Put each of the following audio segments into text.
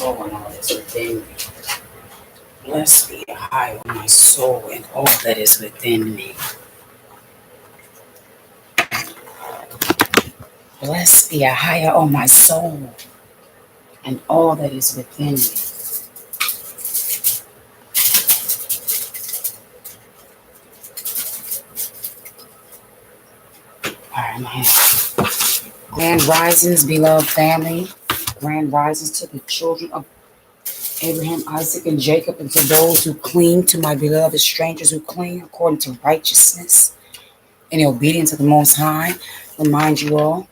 soul and all that's within me. Blessed be I, O my soul, and all that is within me. Blessed be I, O my soul, and all that is within me. All right, man. Grand risings, beloved family. Grand risings to the children of Abraham, Isaac, and Jacob, and to those who cling to my beloved strangers who cling according to righteousness and obedience of the Most High. Remind you all,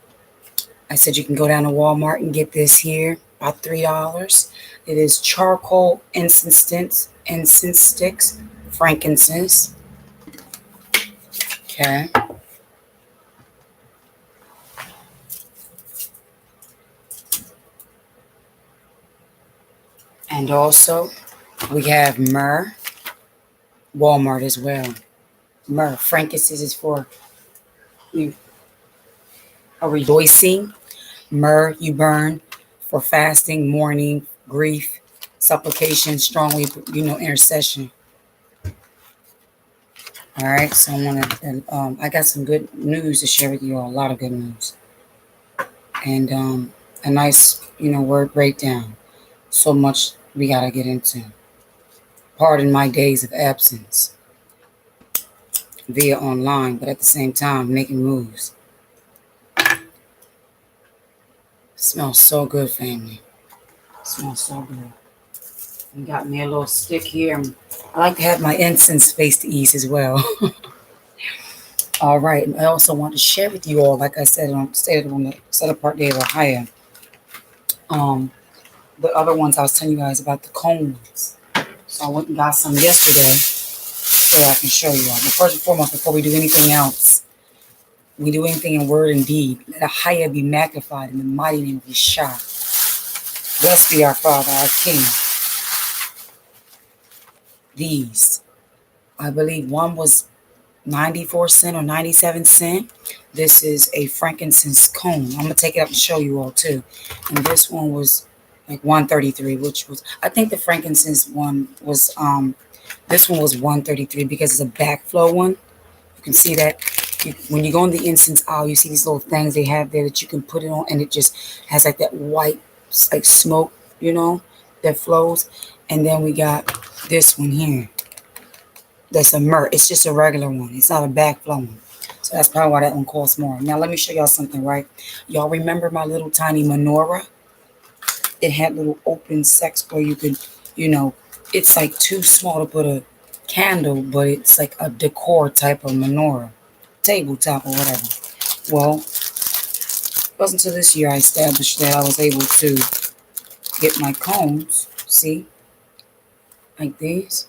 I said you can go down to Walmart and get this here, about $3. It is charcoal incense sticks, frankincense. Okay. And also, we have myrrh, Walmart as well. Myrrh, frankincense is for a rejoicing. Myrrh you burn for fasting, mourning, grief, supplication, strongly, intercession. All right, so I got some good news to share with you all, a lot of good news. And a nice, word breakdown. So much we got to get into. Pardon my days of absence via online, but at the same time, making moves. Smells so good, family. Smells so good. And got me a little stick here. I like to have my incense face to ease as well. All right. I also want to share with you all, like I said, stated on the set apart day of Ohio. The other ones I was telling you guys about, the cones. So I went and got some yesterday so I can show you all. But first and foremost, before we do anything else, we do anything in word and deed, let Ahaya be magnified in the mighty name of Yeshua. Blessed be our Father, our King. These, I believe one was 94 cents or 97 cents. This is a frankincense cone. I'm going to take it up and show you all too. And this one was like 133, which was, I think the frankincense one was, this one was 133 because it's a backflow one. You can see that when you go in the incense aisle, you see these little things they have there that you can put it on, and it just has like that white, like smoke, that flows. And then we got this one here. That's a myrrh. It's just a regular one. It's not a backflow one. So that's probably why that one costs more. Now let me show y'all something, right? Y'all remember my little tiny menorah? It had little open sects where you could, it's like too small to put a candle, but it's like a decor type of menorah, tabletop or whatever. Well, it wasn't until this year I established that I was able to get my cones, see, like these.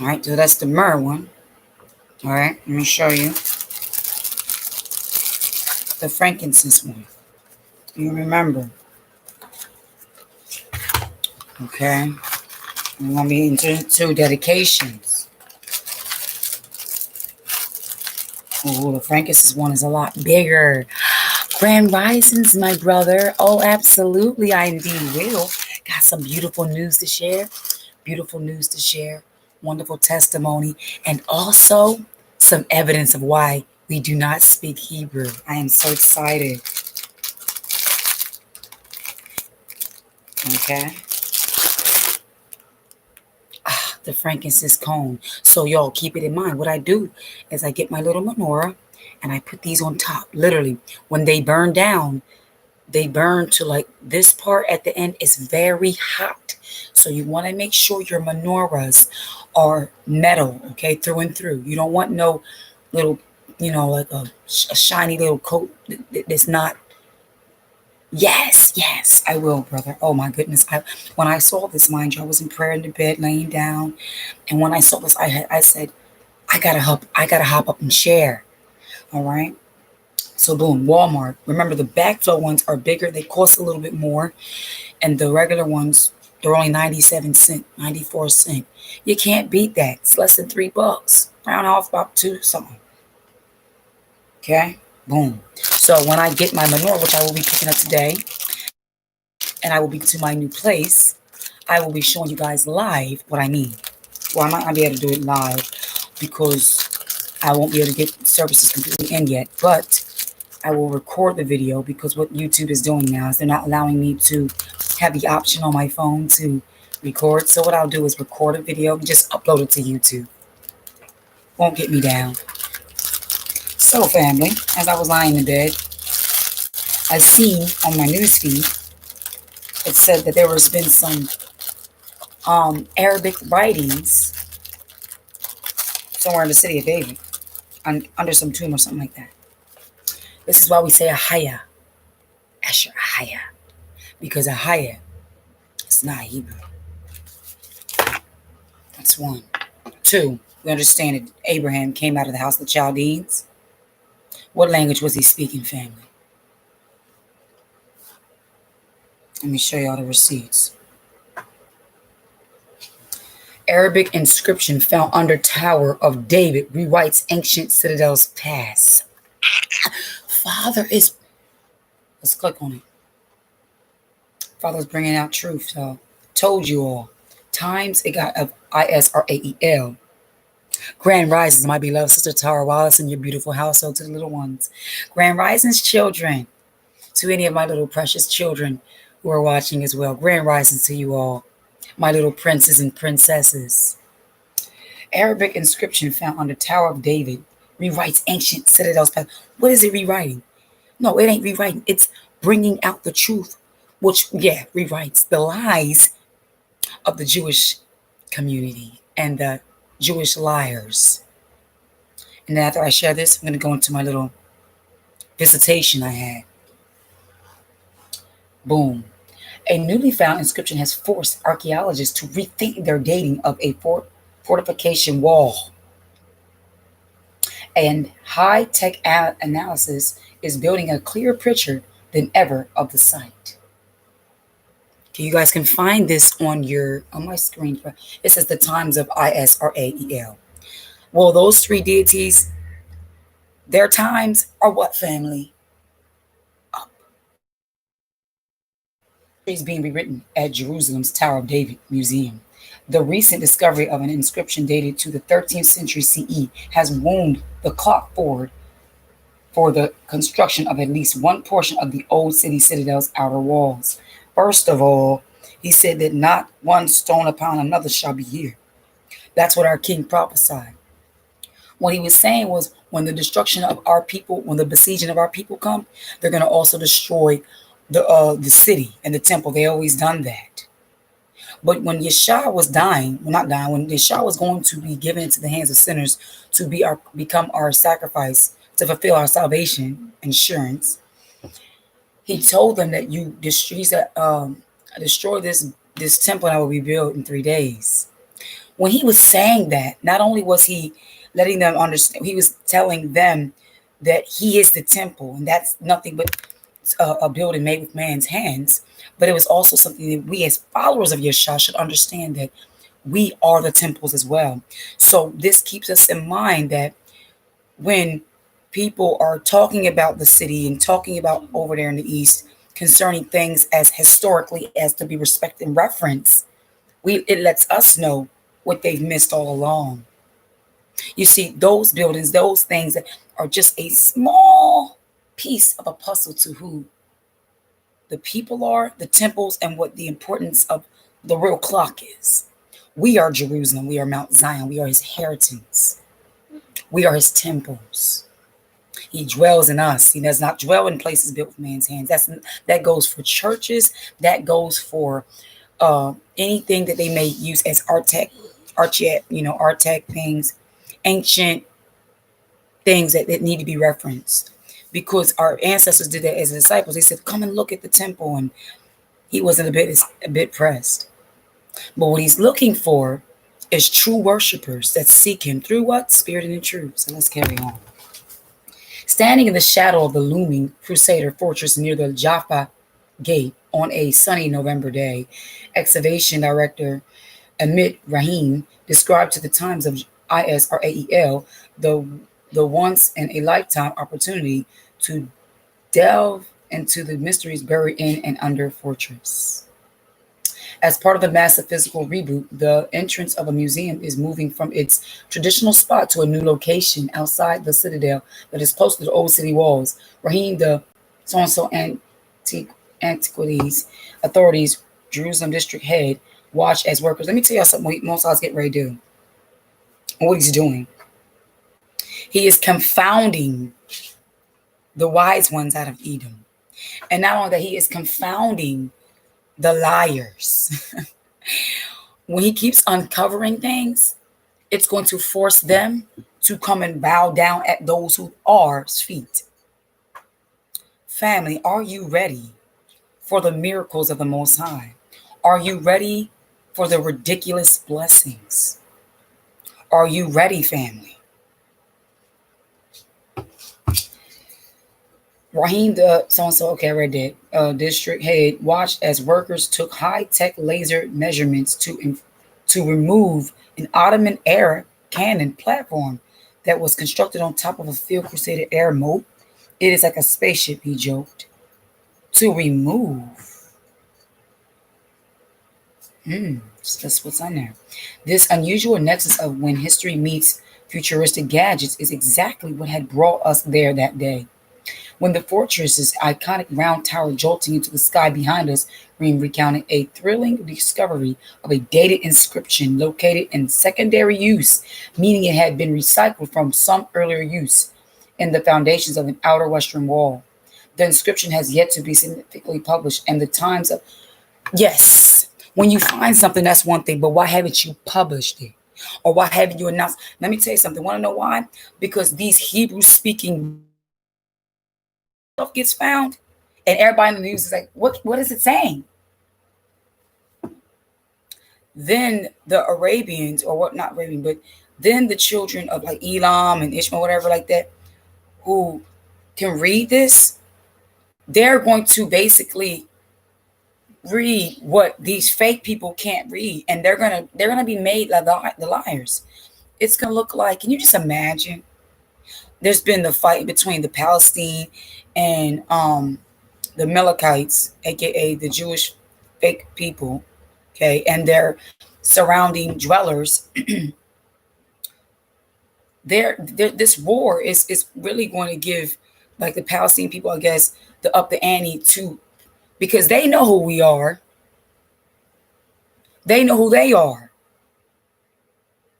All right, so that's the myrrh one. All right, let me show you the frankincense one. You remember. Okay. I'm going to be into dedications. Oh, the frankincense one is a lot bigger. Grand risings, my brother. Oh, absolutely. I indeed will. Got some beautiful news to share. Beautiful news to share. Wonderful testimony. And also some evidence of why we do not speak Hebrew. I am so excited. Okay. The frankincense cone. So y'all keep it in mind. What I do is I get my little menorah and I put these on top. Literally, when they burn down, they burn to like this part at the end is very hot. So you want to make sure your menorahs are metal, okay, through and through. You don't want no little, like a shiny little coat that's not. Yes, I will, brother. Oh my goodness. When I saw this, mind you, I was in prayer in the bed, laying down. And when I saw this, I said, I gotta hop up and share. All right. So boom, Walmart. Remember, the backflow ones are bigger. They cost a little bit more. And the regular ones, they're only 97 cents, 94 cents. You can't beat that. It's less than $3. Round off about 2 something. Okay. Boom. So when I get my menorah, which I will be picking up today, and I will be to my new place, I will be showing you guys live what I mean. Well, I might not be able to do it live because I won't be able to get services completely in yet, but I will record the video because what YouTube is doing now is they're not allowing me to have the option on my phone to record. So what I'll do is record a video and just upload it to YouTube. Won't get me down. So family, as I was lying in bed, I seen on my newsfeed, it said that there has been some Arabic writings somewhere in the city of David, under some tomb or something like that. This is why we say Ahaya, Asher Ahaya, because Ahaya is not Hebrew. That's one. Two, we understand that Abraham came out of the house of the Chaldeans. What language was he speaking, family? Let me show you all the receipts. Arabic inscription found under Tower of David rewrites ancient citadel's past. Father is... Let's click on it. Father's bringing out truth, so told you all. Times it got of Israel. Grand risings, my beloved sister Tara Wallace and your beautiful household, to the little ones. Grand risings, children. To any of my little precious children who are watching as well. Grand risings to you all, my little princes and princesses. Arabic inscription found on the Tower of David rewrites ancient citadels past. What is it rewriting? No, it ain't rewriting. It's bringing out the truth, which, yeah, rewrites the lies of the Jewish community and the Jewish liars. And then after I share this, I'm going to go into my little visitation I had. Boom. A newly found inscription has forced archaeologists to rethink their dating of a fortification wall. And high-tech analysis is building a clearer picture than ever of the site. Okay, you guys can find this on my screen. It says the times of Israel. Well, those three deities, their times are what, family? Up. It's being rewritten at Jerusalem's Tower of David Museum. The recent discovery of an inscription dated to the 13th century CE has wound the clock forward for the construction of at least one portion of the old city citadel's outer walls. First of all, he said that not one stone upon another shall be here. That's what our king prophesied. What he was saying was, when the destruction of our people, when the besieging of our people come, they're going to also destroy the city and the temple. They always done that. But when Yeshua was dying, well, not dying, when Yeshua was going to be given into the hands of sinners to become our sacrifice, to fulfill our salvation insurance, he told them that you destroy this temple and I will rebuild in 3 days. When he was saying that, not only was he letting them understand, he was telling them that he is the temple, and that's nothing but a building made with man's hands. But it was also something that we as followers of Yeshua should understand, that we are the temples as well. So this keeps us in mind that when people are talking about the city and talking about over there in the East concerning things as historically as to be respected and referenced, it lets us know what they've missed all along. You see, those buildings, those things that are just a small piece of a puzzle to who the people are, the temples, and what the importance of the real clock is. We are Jerusalem. We are Mount Zion. We are his inheritance. We are his temples. He dwells in us. He does not dwell in places built with man's hands. That goes for churches. That goes for anything that they may use as art tech things, ancient things that need to be referenced. Because our ancestors did that as disciples. They said, come and look at the temple. And he wasn't a bit pressed. But what he's looking for is true worshipers that seek him through what? Spirit and in truth. So let's carry on. Standing in the shadow of the looming Crusader fortress near the Jaffa Gate on a sunny November day, excavation director Amit Rahim described to the Times of Israel the once in a lifetime opportunity to delve into the mysteries buried in and under fortress. As part of the massive physical reboot, the entrance of a museum is moving from its traditional spot to a new location outside the citadel that is close to the old city walls. Raheem, the so-and-so antiquities authorities, Jerusalem district head, watch as workers. Let me tell y'all something what Mossad's getting ready to do. What he's doing. He is confounding the wise ones out of Edom. And not only that, he is confounding the liars. When he keeps uncovering things, it's going to force them to come and bow down at those who are feet. Family, are you ready for the miracles of the Most High? Are you ready for the ridiculous blessings? Are you ready, family? Raheem, the so-and-so, okay, I read that, district head, watched as workers took high-tech laser measurements to remove an Ottoman-era cannon platform that was constructed on top of a Field Crusader air moat. It is like a spaceship, he joked. To remove. That's what's on there. This unusual nexus of when history meets futuristic gadgets is exactly what had brought us there that day. When the fortress's iconic round tower jolting into the sky behind us, Reem recounted a thrilling discovery of a dated inscription located in secondary use, meaning it had been recycled from some earlier use, in the foundations of an outer western wall. The inscription has yet to be significantly published, and the times of... Yes, when you find something, that's one thing, but why haven't you published it? Or why haven't you announced? Let me tell you something. Want to know why? Because these Hebrew-speaking stuff gets found, and everybody in the news is like, what is it saying? Then the Arabians, or what, not Arabian, but then the children of like Elam and Ishmael, whatever like that, who can read this, they're going to basically read what these fake people can't read, and they're gonna be made like the liars. It's gonna look like, can you just imagine? There's been the fight between the Palestine and the Amalekites, aka the Jewish fake people, okay, and their surrounding dwellers. This war is really going to give like the Palestinian people, I guess, the ante too, because they know who we are. They know who they are.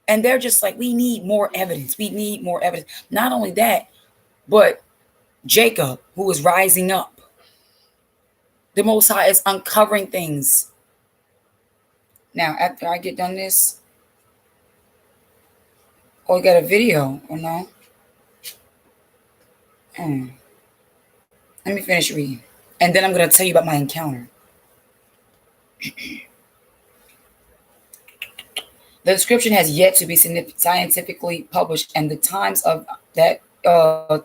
And they're just like, we need more evidence. We need more evidence. Not only that, but Jacob, who is rising up. The Most High is uncovering things. Now, after I get done this, oh, we got a video, or no? Let me finish reading. And then I'm going to tell you about my encounter. The inscription has yet to be scientifically published, and the times of that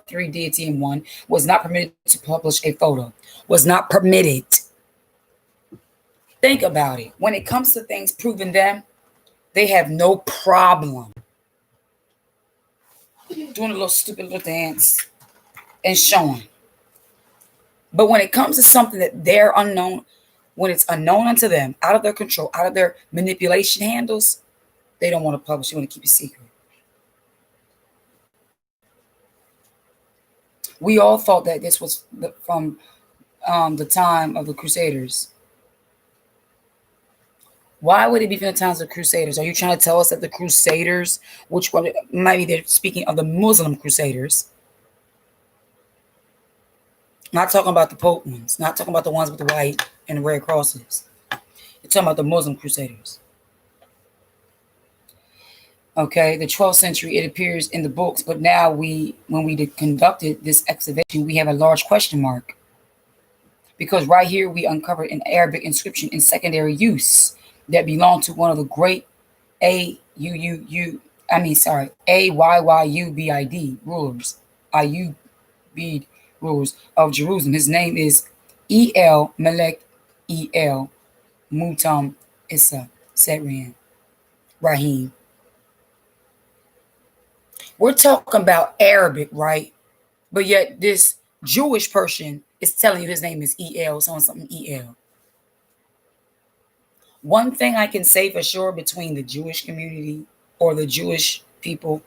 three deity in one was not permitted to publish a photo. Was not permitted. Think about it. When it comes to things proving them, they have no problem doing a little stupid little dance and showing. But when it comes to something that they're unknown, when it's unknown unto them, out of their control, out of their manipulation handles, they don't want to publish. They want to keep it secret. We all thought that this was from the time of the Crusaders. Why would it be from the times of the Crusaders? Are you trying to tell us that the Crusaders, which one, maybe they're speaking of the Muslim Crusaders? Not talking about the Pope ones. Not talking about the ones with the white and the red crosses. You're talking about the Muslim Crusaders. Okay, the 12th century, it appears in the books, but now when we conducted this excavation, we have a large question mark. Because right here, we uncovered an Arabic inscription in secondary use that belonged to one of the great Ayyubid rulers, Ayyubid rulers of Jerusalem. His name is El Melech El Mutam Issa Sedran Rahim. We're talking about Arabic, right? But yet this Jewish person It's telling you his name is El, so on something El. One thing I can say for sure between the Jewish community or the Jewish people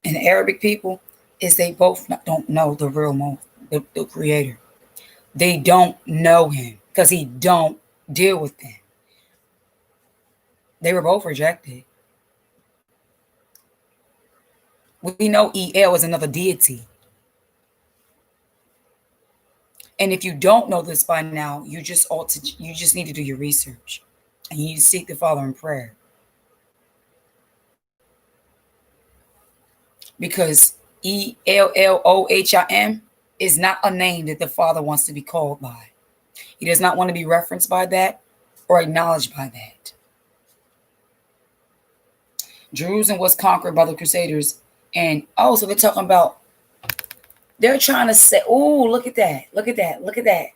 and Arabic people is they both don't know the real the creator. They don't know him because he don't deal with them. They were both rejected. We know El is another deity. And if you don't know this by now, you just need to do your research. And you need to seek the Father in prayer. Because Ellohim is not a name that the Father wants to be called by. He does not want to be referenced by that or acknowledged by that. Jerusalem was conquered by the Crusaders. And so they're talking about, they're trying to say, oh, look at that, look at that, look at that.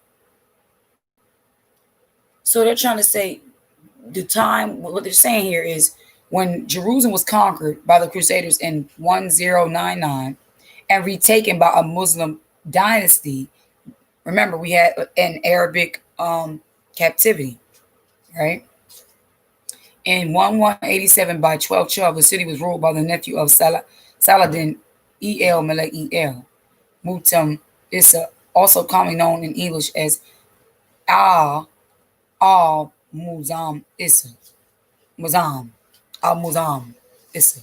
So they're trying to say the time, what they're saying here is when Jerusalem was conquered by the Crusaders in 1099 and retaken by a Muslim dynasty. Remember, we had an Arabic captivity, right? In 1187 by 1212, the city was ruled by the nephew of Saladin, El Melek El Mutam Issa, also commonly known in English as Al-Muzam Issa. Al-Muzam Issa.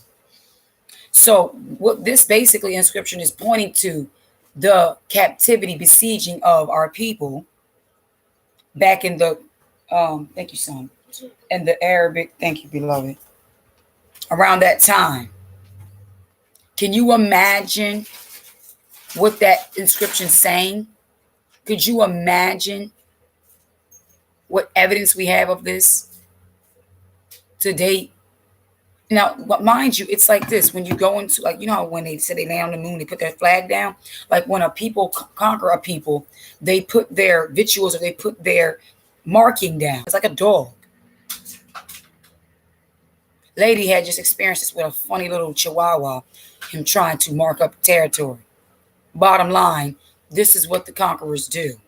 So what this basically inscription is pointing to, the captivity besieging of our people back in the thank you, son, and the Arabic, thank you, beloved, around that time. Can you imagine what that inscription is saying? Could you imagine what evidence we have of this to date? Now, mind you, it's like this. When you go into, like, you know, when they say they land on the moon, they put their flag down. Like when a people conquer a people, they put their victuals or they put their marking down. It's like a dog. Lady had just experienced this with a funny little chihuahua, him trying to mark up territory. Bottom line, this is what the conquerors do.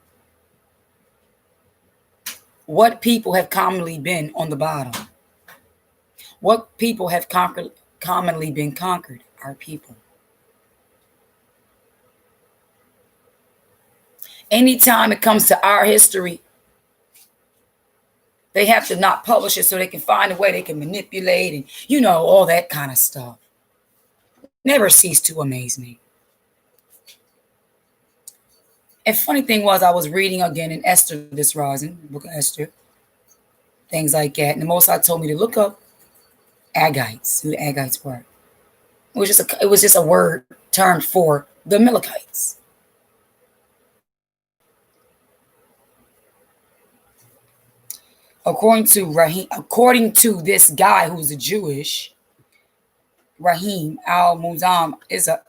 What people have commonly been on the bottom? What people have commonly been conquered? Our people. Anytime it comes to our history, they have to not publish it so they can find a way they can manipulate and, you know, all that kind of stuff. Never cease to amaze me. And funny thing was, I was reading again in Esther this rising, book of Esther, things like that. And the Most High told me to look up Agites, who the Agites were. It was just a word termed for the Amalekites. According to this guy who's a Jewish, Rahim al-Muzam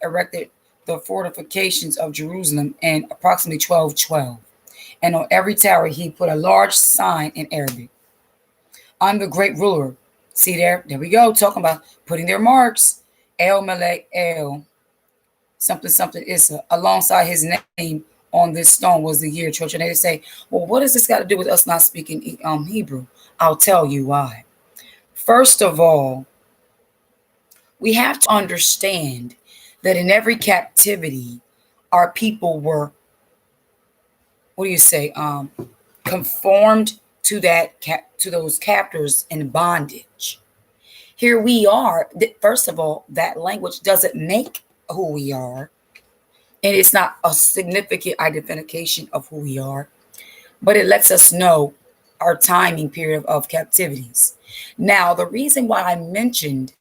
erected the fortifications of Jerusalem in approximately 1212. And on every tower he put a large sign in Arabic. I'm the great ruler. See there? There we go. Talking about putting their marks. El Melek El something something Issa. Alongside his name on this stone was the year children. They say, well, what does this got to do with us not speaking Hebrew? I'll tell you why. First of all, we have to understand that in every captivity, our people were, conformed to to those captors in bondage. Here we are. First of all, that language doesn't make who we are, and it's not a significant identification of who we are, but it lets us know our timing period of captivities. Now, the reason why I mentioned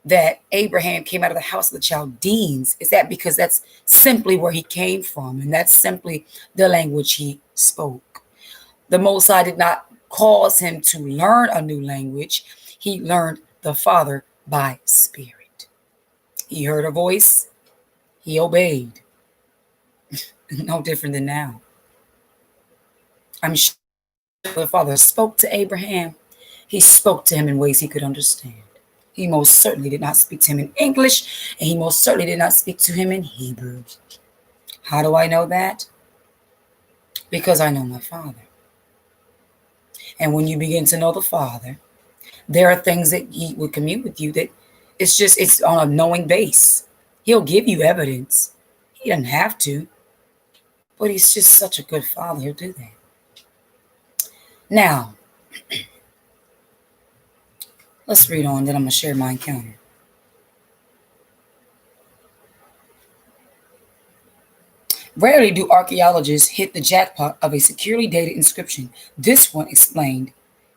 that Abraham came out of the house of the Chaldeans is that because that's simply where he came from, and that's simply the language he spoke. The Most High did not cause him to learn a new language. He learned the Father by spirit. He heard a voice, he obeyed. No different than now. I'm sure the Father spoke to Abraham. He spoke to him in ways he could understand. He most certainly did not speak to him in English, and he most certainly did not speak to him in Hebrew. How do I know that? Because I know my Father. And when you begin to know the Father, there are things that He would commune with you that it's on a knowing base. He'll give you evidence. He doesn't have to, but He's just such a good Father. He'll do that. Now, let's read on, then I'm going to share my encounter. Rarely do archaeologists hit the jackpot of a securely dated inscription. This one, explained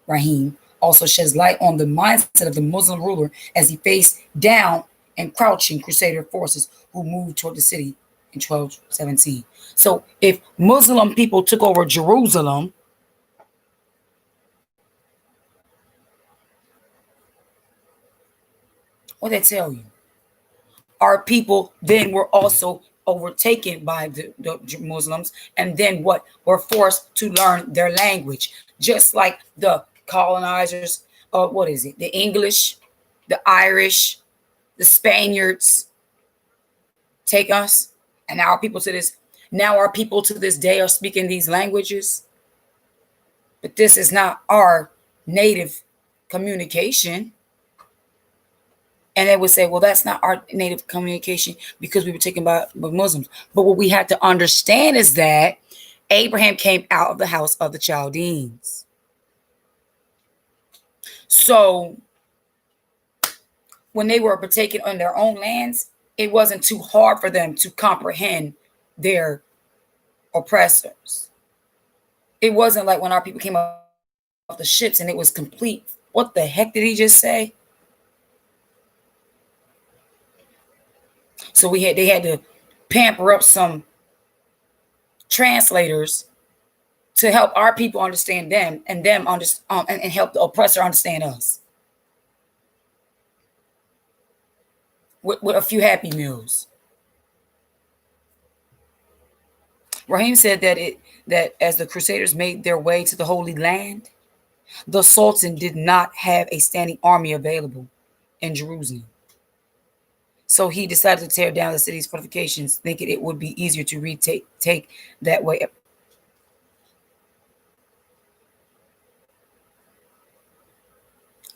Rahim, also sheds light on the mindset of the Muslim ruler as he faced down and crouching Crusader forces who moved toward the city in 1217. So if Muslim people took over Jerusalem, what they tell you? Our people then were also overtaken by the Muslims, and then what? Were forced to learn their language, just like the colonizers. What is it? The English, the Irish, the Spaniards take us, and our people to this. Now our people to this day are speaking these languages, but this is not our native communication. And they would say, well, that's not our native communication because we were taken by Muslims. But what we have to understand is that Abraham came out of the house of the Chaldeans. So when they were partaking on their own lands, it wasn't too hard for them to comprehend their oppressors. It wasn't like when our people came off the ships and it was complete. What the heck did he just say? So they had to pamper up some translators to help our people understand them, and them and help the oppressor understand us. With a few happy meals. Rahim said that as the Crusaders made their way to the Holy Land, the Sultan did not have a standing army available in Jerusalem. So he decided to tear down the city's fortifications, thinking it would be easier to retake that way.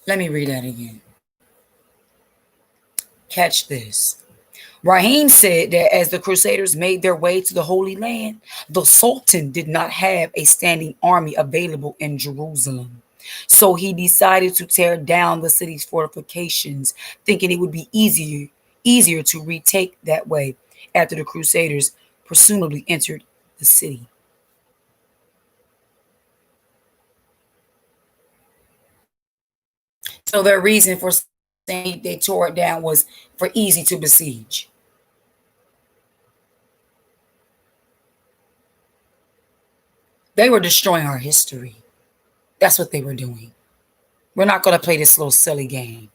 Let me read that again. Catch this. Rahim said that as the Crusaders made their way to the Holy Land, the Sultan did not have a standing army available in Jerusalem. So he decided to tear down the city's fortifications, thinking it would be easier to retake that way after the Crusaders presumably entered the city. So their reason for saying they tore it down was for easy to besiege. They were destroying our history. That's what they were doing. We're not going to play this little silly game.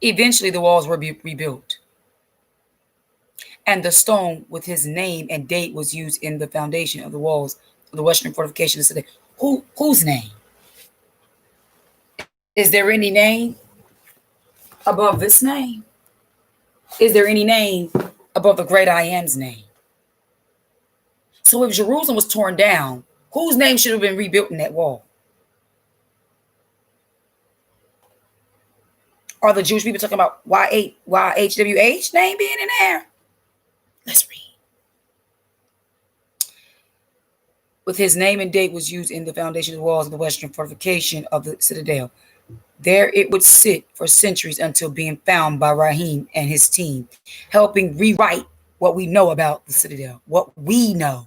Eventually, the walls were rebuilt, and the stone with his name and date was used in the foundation of the walls of the western fortification of the city. Whose name? Is there any name above this name? Is there any name above the great I Am's name? So if Jerusalem was torn down, whose name should have been rebuilt in that wall? Are the Jewish people talking about YHWH name being in there? Let's read. With his name and date was used in the foundation of the walls of the western fortification of the citadel. There it would sit for centuries until being found by Rahim and his team, helping rewrite what we know about the citadel, what we know.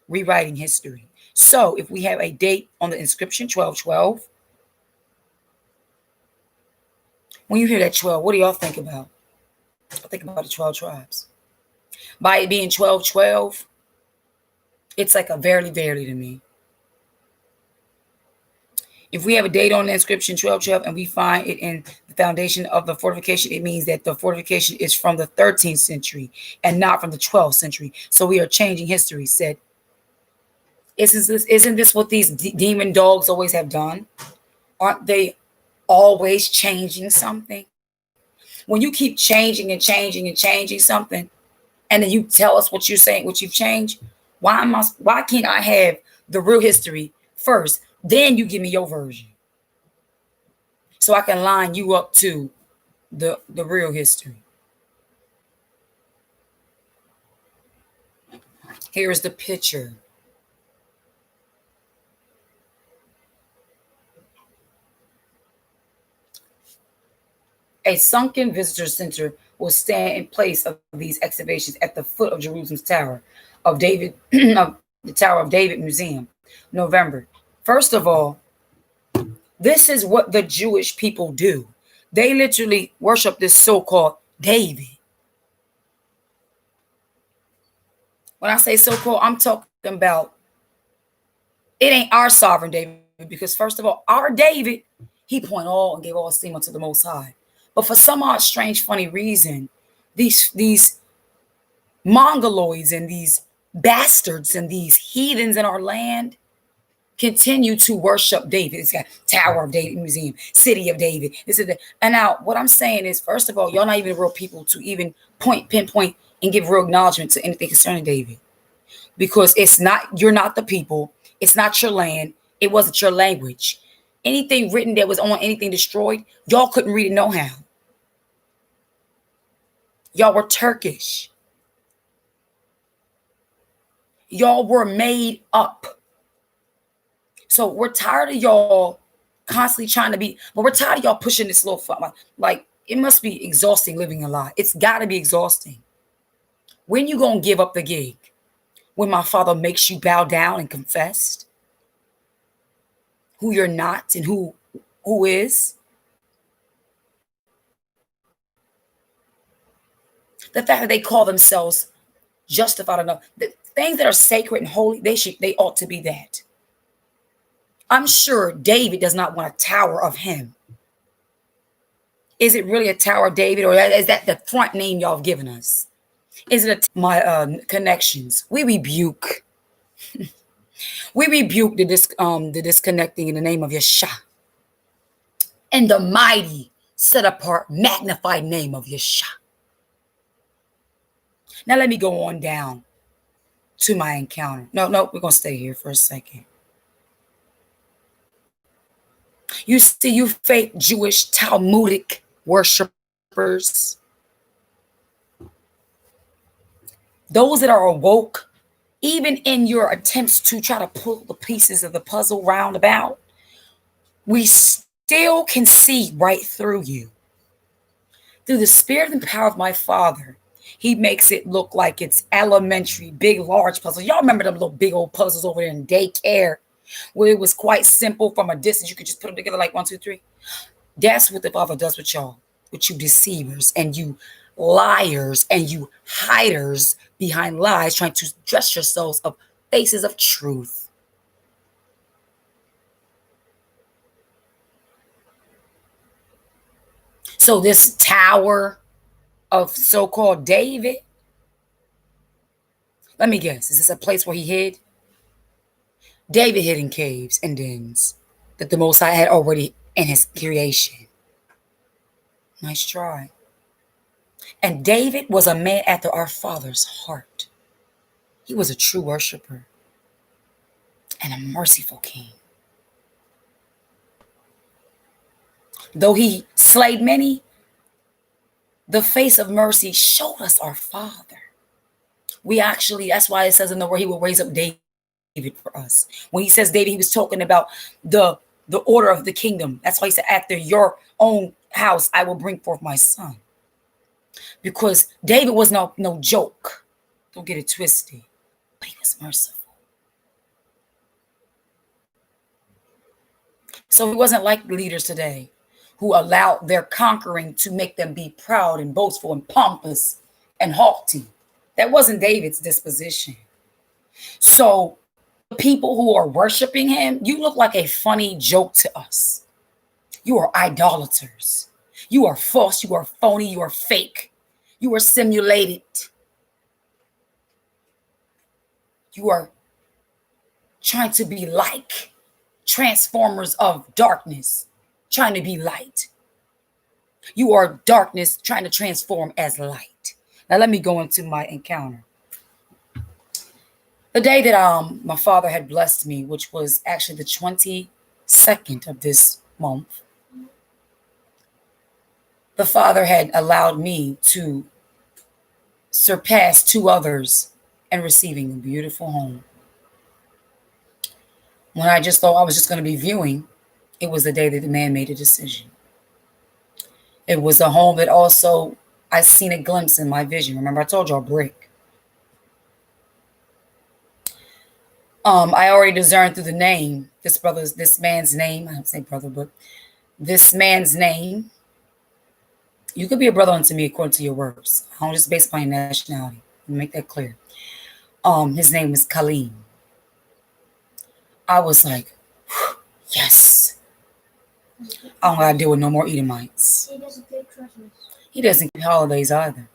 Rewriting history. So if we have a date on the inscription, 1212, when you hear that 12, what do y'all think about? I think about the 12 tribes. By it being 1212, it's like a verily, verily to me. If we have a date on the inscription 1212 and we find it in the foundation of the fortification, it means that the fortification is from the 13th century and not from the 12th century. So we are changing history, said. Isn't this what these demon dogs always have done? Aren't they always changing something? When you keep changing and changing and changing something, and then you tell us what you're saying, what you've changed. Why can't I have the real history first? Then you give me your version. So I can line you up to the real history. Here is the picture. A sunken visitor center will stand in place of these excavations at the foot of Jerusalem's Tower of David, of the Tower of David Museum, November. First of all, this is what the Jewish people do. They literally worship this so-called David. When I say so-called, I'm talking about it ain't our sovereign David, because first of all, our David, he point all and gave all esteem unto the Most High. But for some odd, strange, funny reason, these mongoloids and these bastards and these heathens in our land continue to worship David. It's got Tower of David Museum, City of David. This is the, and now what I'm saying is, first of all, y'all not even real people to even pinpoint, and give real acknowledgement to anything concerning David, because it's not, you're not the people, it's not your land, it wasn't your language. Anything written that was on anything destroyed, y'all couldn't read it no how. Y'all were Turkish. Y'all were made up. So we're tired of y'all constantly trying to be, but we're tired of y'all pushing this little fun. Like, it must be exhausting living a lie. It's got to be exhausting. When you gonna give up the gig? When my father makes you bow down and confess who you're not and who is? The fact that they call themselves justified enough, the things that are sacred and holy, they ought to be that. I'm sure David does not want a tower of him. Is it really a Tower of David, or is that the front name y'all have given us? Is it my connections? We rebuke. We rebuke the disconnecting in the name of Yeshua. And the mighty, set apart, magnified name of Yeshua. Now let me go on down to my encounter. No, we're going to stay here for a second. You see, you fake Jewish Talmudic worshipers, those that are awoke, even in your attempts to try to pull the pieces of the puzzle round about, we still can see right through you. Through the spirit and power of my Father, he makes it look like it's elementary, big, large puzzles. Y'all remember them little big old puzzles over there in daycare, where it was quite simple from a distance. You could just put them together like 1, 2, 3. That's what the Father does with y'all, with you deceivers and you liars and you hiders behind lies, trying to dress yourselves up faces of truth. So this Tower of so-called David, let me guess, is this a place where he hid? David hid in caves and dens that the Most High had already in his creation. Nice try. And David was a man after our Father's heart. He was a true worshiper and a merciful king. Though he slayed many, the face of mercy showed us our Father. We actually, that's why it says in the word, he will raise up David for us. When he says David, he was talking about the order of the kingdom. That's why he said, after your own house, I will bring forth my son. Because David was no joke. Don't get it twisted. But he was merciful. So he wasn't like leaders today who allowed their conquering to make them be proud and boastful and pompous and haughty. That wasn't David's disposition. So the people who are worshiping him, you look like a funny joke to us. You are idolaters. You are false. You are phony. You are fake. You are simulated. You are trying to be like transformers of darkness, trying to be light. You are darkness trying to transform as light. Now let me go into my encounter. The day that my father had blessed me, which was actually the 22nd of this month, the Father had allowed me to surpass two others in receiving a beautiful home. When I just thought I was just going to be viewing, it was the day that the man made a decision. It was a home that also I seen a glimpse in my vision. Remember, I told you a brick. I already discerned through the name, this man's name. I don't say brother, but this man's name. You could be a brother unto me according to your works. I don't just base upon your nationality. Let me make that clear. His name is Khalid. I was like, yes. I don't gotta deal with no more Edomites. He doesn't take Christmas. He doesn't keep holidays either.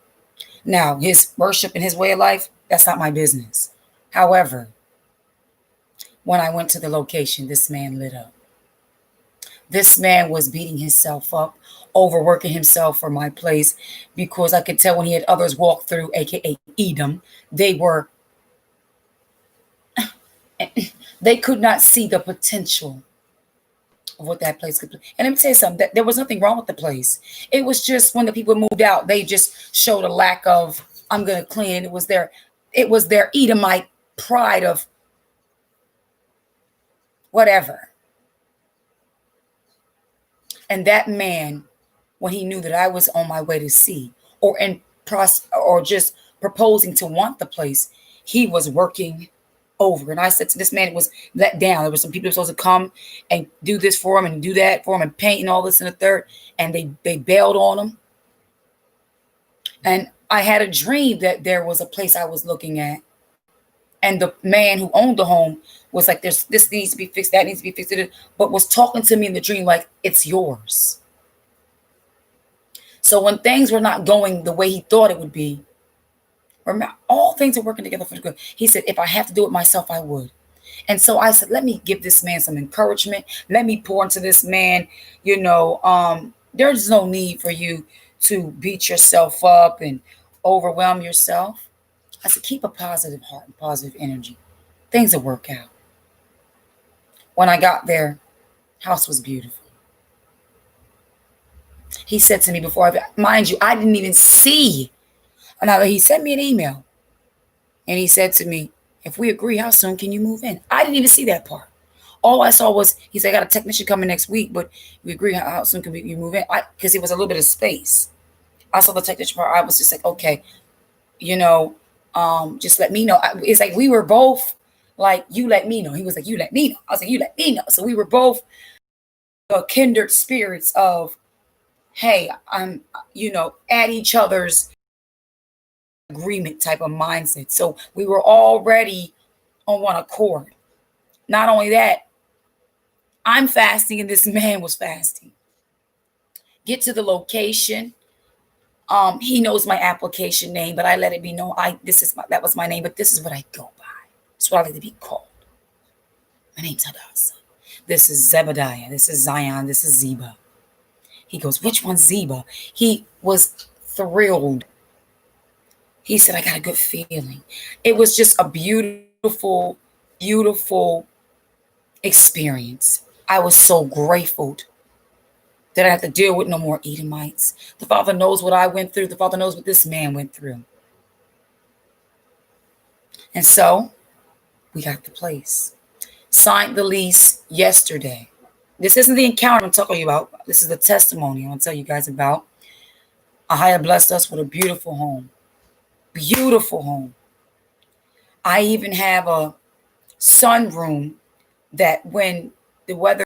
Now, his worship and his way of life, that's not my business. However, when I went to the location, this man lit up. This man was beating himself up, overworking himself for my place, because I could tell when he had others walk through, aka Edom, they could not see the potential of what that place could be. And let me tell you something, there was nothing wrong with the place. It was just when the people moved out, they just showed a lack of, I'm going to clean. It was their Edomite pride of whatever. And that man, when he knew that I was on my way to see, or just proposing to want the place, he was working over. And I said to this man, it was let down. There were some people supposed to come and do this for him and do that for him and paint and all this and the third. And they bailed on him. And I had a dream that there was a place I was looking at. And the man who owned the home was like, this needs to be fixed, that needs to be fixed, but was talking to me in the dream like, it's yours. So when things were not going the way he thought it would be, remember, all things are working together for the good. He said, if I have to do it myself, I would. And so I said, let me give this man some encouragement. Let me pour into this man. There's no need for you to beat yourself up and overwhelm yourself. I said, keep a positive heart and positive energy. Things will work out. When I got there, house was beautiful. He said to me mind you, I didn't even see. Now he sent me an email. And he said to me, if we agree, how soon can you move in? I didn't even see that part. All I saw was, he said, I got a technician coming next week, but we agree, how soon can you move in? Because it was a little bit of space. I saw the technician part. I was just like, okay, just let me know. It's like we were both like, you let me know. He was like, you let me know. I was like, you let me know. So we were both kindred spirits of, hey, I'm, at each other's agreement type of mindset. So we were already on one accord. Not only that, I'm fasting and this man was fasting. Get to the location. He knows my application name, but I let it be known. That was my name, but this is what I go by. It's what I like to be called. My name's Hadassah. This is Zebediah. This is Zion. This is Zeba. He goes, which one's Zeba? He was thrilled. He said, I got a good feeling. It was just a beautiful, beautiful experience. I was so grateful that I have to deal with no more Edomites. The Father knows what I went through. The Father knows what this man went through. And so we got the place. Signed the lease yesterday. This isn't the encounter I'm talking about. This is the testimony I'm going to tell you guys about. Ahia blessed us with a beautiful home. Beautiful home. I even have a sunroom that when the weather